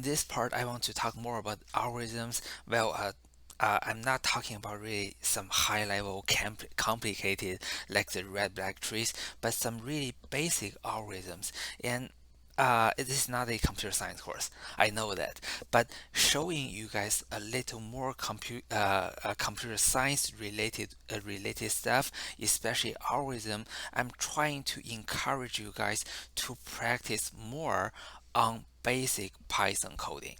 this part, I want to talk more about algorithms. I'm not talking about really some high level complicated like the red black trees, but some really basic algorithms. And it is not a computer science course. I know that, but showing you guys a little more computer science related stuff, especially algorithm. I'm trying to encourage you guys to practice more on basic Python coding.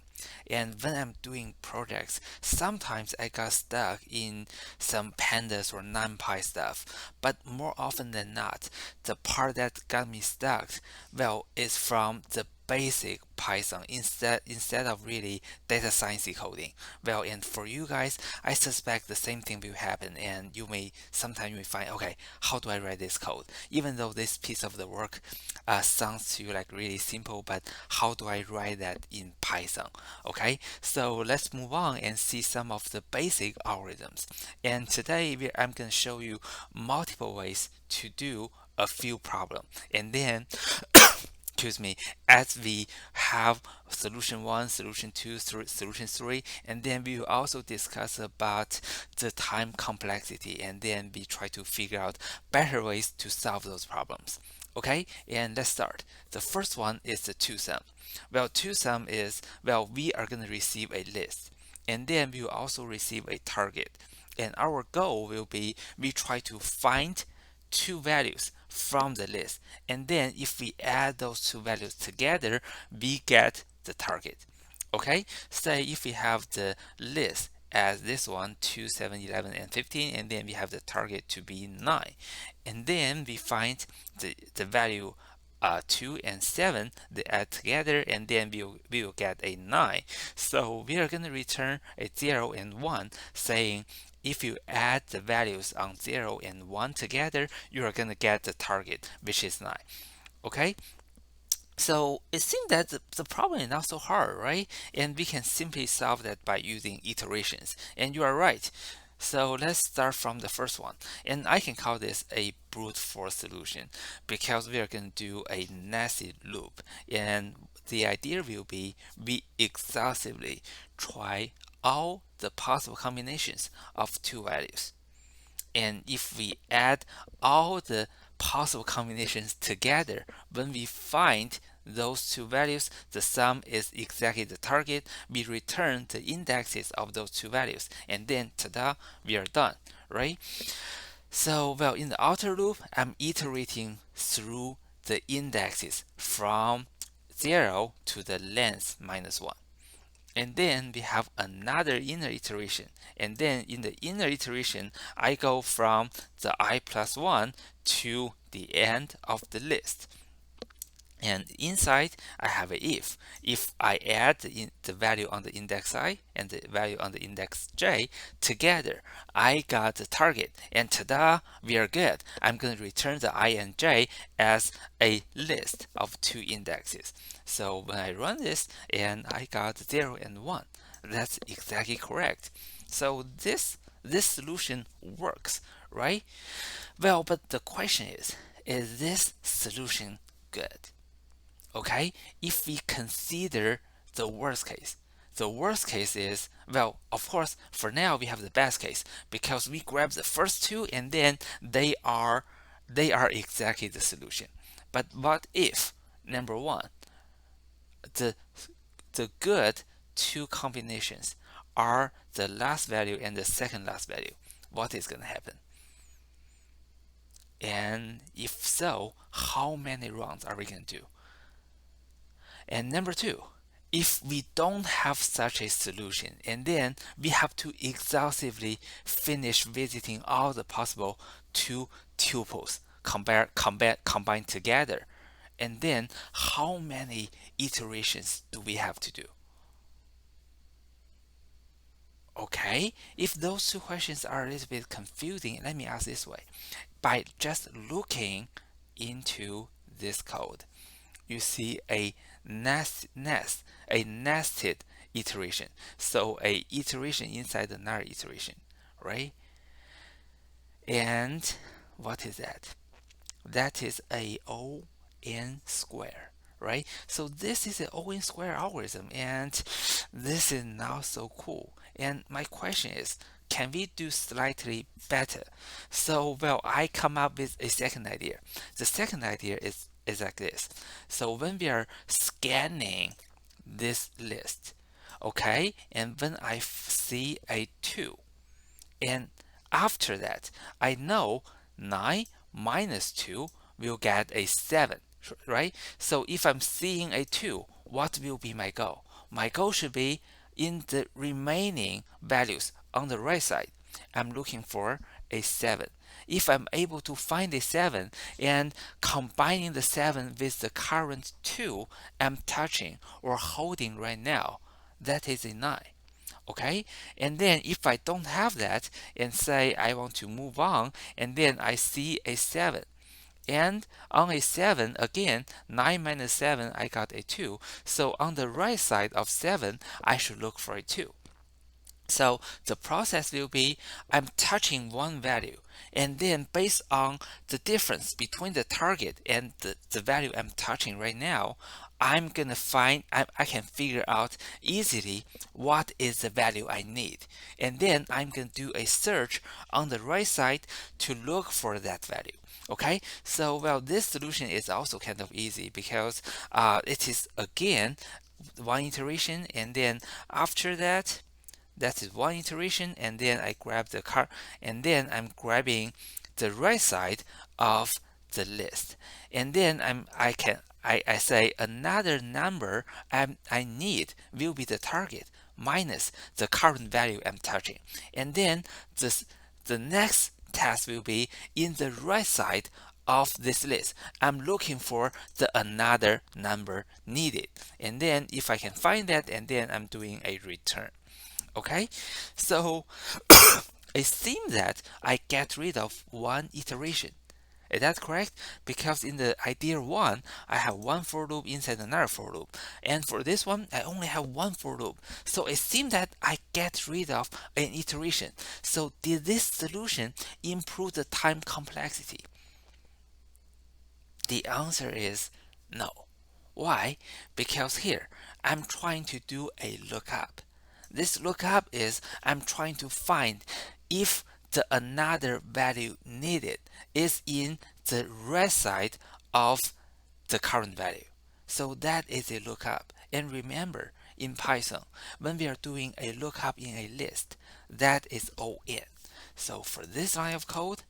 And when I'm doing projects, sometimes I got stuck in some pandas or NumPy stuff. But more often than not, the part that got me stuck, is from the basic Python instead of really data science coding. And for you guys, I suspect the same thing will happen, and sometimes you may find, okay, how do I write this code? Even though this piece of the work sounds to you like really simple, but how do I write that in Python? Okay, so let's move on and see some of the basic algorithms. And today I'm going to show you multiple ways to do a few problems, and then excuse me, as we have solution 1, solution 2, solution 3, and then we will also discuss about the time complexity, and then we try to figure out better ways to solve those problems. Okay, and let's start. The first one is the two-sum. Two-sum is, we are going to receive a list, and then we will also receive a target. And our goal will be we try to find two values from the list, and then if we add those two values together, we get the target. Okay, say if we have the list as this one 2, 7, 11, and 15, and then we have the target to be 9, and then we find the value 2 and 7, they add together, and then we will get a 9. So we are going to return a 0 and 1, saying if you add the values on 0 and 1 together, you are going to get the target, which is 9. Okay? So it seems that the problem is not so hard, right? And we can simply solve that by using iterations. And you are right. So let's start from the first one. And I can call this a brute force solution because we are going to do a nested loop. And the idea will be we exhaustively try all the possible combinations of two values. And if we add all the possible combinations together, when we find those two values, the sum is exactly the target. We return the indexes of those two values, and then ta-da, we are done, right? So, in the outer loop, I'm iterating through the indexes from 0 to the length minus 1. And then we have another inner iteration. And then in the inner iteration, I go from the I plus 1 to the end of the list. And inside, I have a if. If I add the value on the index I and the value on the index j together, I got the target. And ta-da, we are good. I'm going to return the I and j as a list of two indexes. So when I run this, and I got 0 and 1, that's exactly correct. So this solution works, right? But the question is this solution good? Okay, if we consider the worst case, the worst case is, of course, for now we have the best case because we grab the first two and then they are exactly the solution. But what if, number one, the the good two combinations are the last value and the second last value? What is going to happen? And if so, how many rounds are we going to do? And number two, if we don't have such a solution, and then we have to exhaustively finish visiting all the possible two tuples combined together, and then how many iterations do we have to do? Okay, if those two questions are a little bit confusing, let me ask this way. By just looking into this code, you see a nested iteration. So a iteration inside another iteration, right? And what is that? That is a O n square, right? So this is an O(n) square algorithm, and this is not so cool. And my question is, can we do slightly better? So, well, I come up with a second idea. The second idea is like this. So when we are scanning this list, okay, and when I see a 2, and after that, I know 9 minus 2 will get a 7, right? So if I'm seeing a 2, what will be my goal? My goal should be in the remaining values on the right side. I'm looking for a 7. If I'm able to find a 7 and combining the 7 with the current 2 I'm touching or holding right now, that is a 9. Okay, and then if I don't have that and say I want to move on, and then I see a 7, and on a 7 again, 9 minus 7, I got a 2. So on the right side of 7, I should look for a 2. So the process will be, I'm touching one value, and then based on the difference between the target and the value I'm touching right now, I'm gonna find, I can figure out easily what is the value I need. And then I'm gonna do a search on the right side to look for that value. Okay, so well, this solution is also kind of easy because it is again one iteration, and then after that, that is one iteration, and then I grab the card, and then I'm grabbing the right side of the list, and then I say another number I need will be the target minus the current value I'm touching, and then the next task will be in the right side of this list. I'm looking for the another number needed, and then if I can find that, and then I'm doing a return. Okay, so it seems that I get rid of one iteration. Is that correct? Because in the idea 1, I have one for loop inside another for loop. And for this one, I only have one for loop. So it seems that I get rid of an iteration. So did this solution improve the time complexity? The answer is no. Why? Because here, I'm trying to do a lookup. This lookup is I'm trying to find if the another value needed is in the right side of the current value. So that is a lookup. And remember, in Python, when we are doing a lookup in a list, that is O(n). So for this line of code,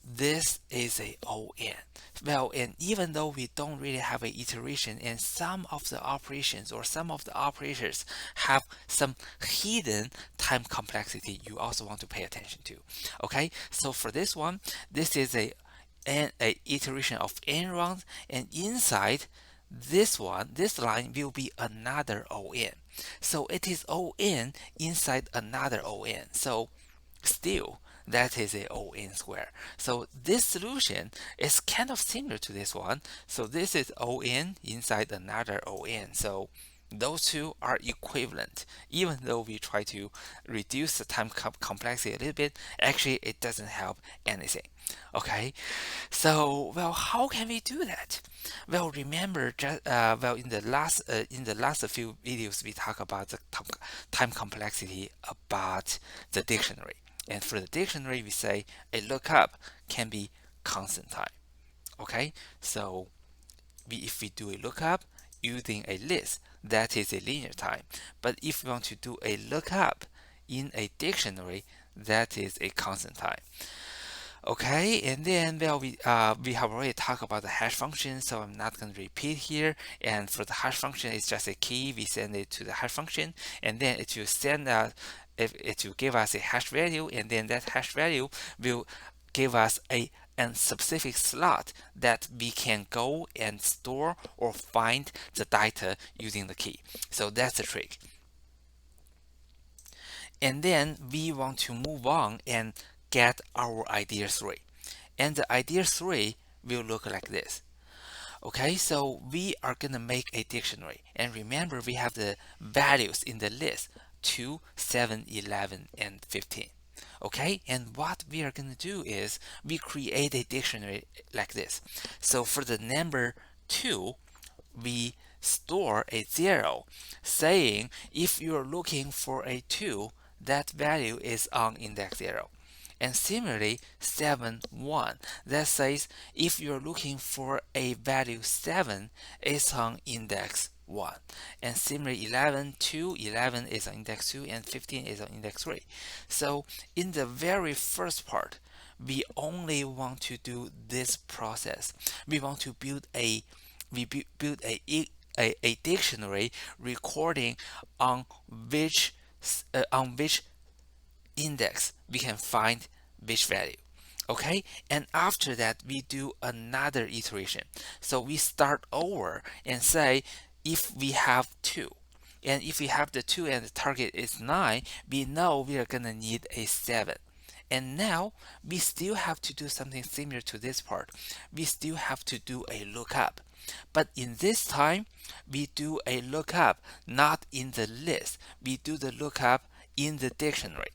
this is a O(n). Well, and even though we don't really have an iteration, and some of the operations or some of the operators have some hidden time complexity, you also want to pay attention to. Okay, so for this one, this is a iteration of n rounds, and inside this one, this line will be another O(n). So it is O(n) inside another O(n). So still, that is a O(n) square. So this solution is kind of similar to this one. So this is O(n) inside another O(n). So those two are equivalent. Even though we try to reduce the time complexity a little bit, actually it doesn't help anything. Okay, so well, how can we do that? Well, remember, well, in the last few videos we talk about the time complexity about the dictionary. And for the dictionary, we say a lookup can be constant time. Okay, so if we do a lookup using a list, that is a linear time. But if we want to do a lookup in a dictionary, that is a constant time. Okay, and then well, we have already talked about the hash function, so I'm not going to repeat here. And for the hash function, it's just a key. We send it to the hash function, and then it will send out, if it will give us a hash value, and then that hash value will give us a specific slot that we can go and store or find the data using the key. So that's the trick. And then we want to move on and get our idea 3. And the idea 3 will look like this. Okay, so we are going to make a dictionary. And remember, we have the values in the list 2, 7, 11, and 15. Okay, and what we are going to do is we create a dictionary like this. So for the number 2, we store a 0, saying if you're looking for a 2, that value is on index 0. And similarly, 7, 1, that says if you're looking for a value 7, it's on index 1. And similarly, 11, 2, 11 is on index 2, and 15 is on index 3. So in the very first part, we only want to do this process. We want to build a a dictionary recording on which index we can find which value. Okay, and after that we do another iteration. So we start over and say if we have 2, and if we have the 2 and the target is 9, we know we are gonna need a 7. And now we still have to do something similar to this part. We still have to do a lookup. But in this time, we do a lookup not in the list. We do the lookup in the dictionary.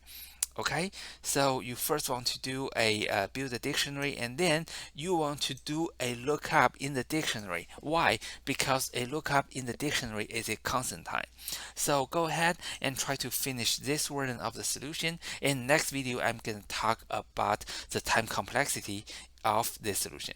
Okay, so you first want to do a build a dictionary, and then you want to do a lookup in the dictionary. Why? Because a lookup in the dictionary is a constant time. So go ahead and try to finish this version of the solution. In next video, I'm going to talk about the time complexity of this solution.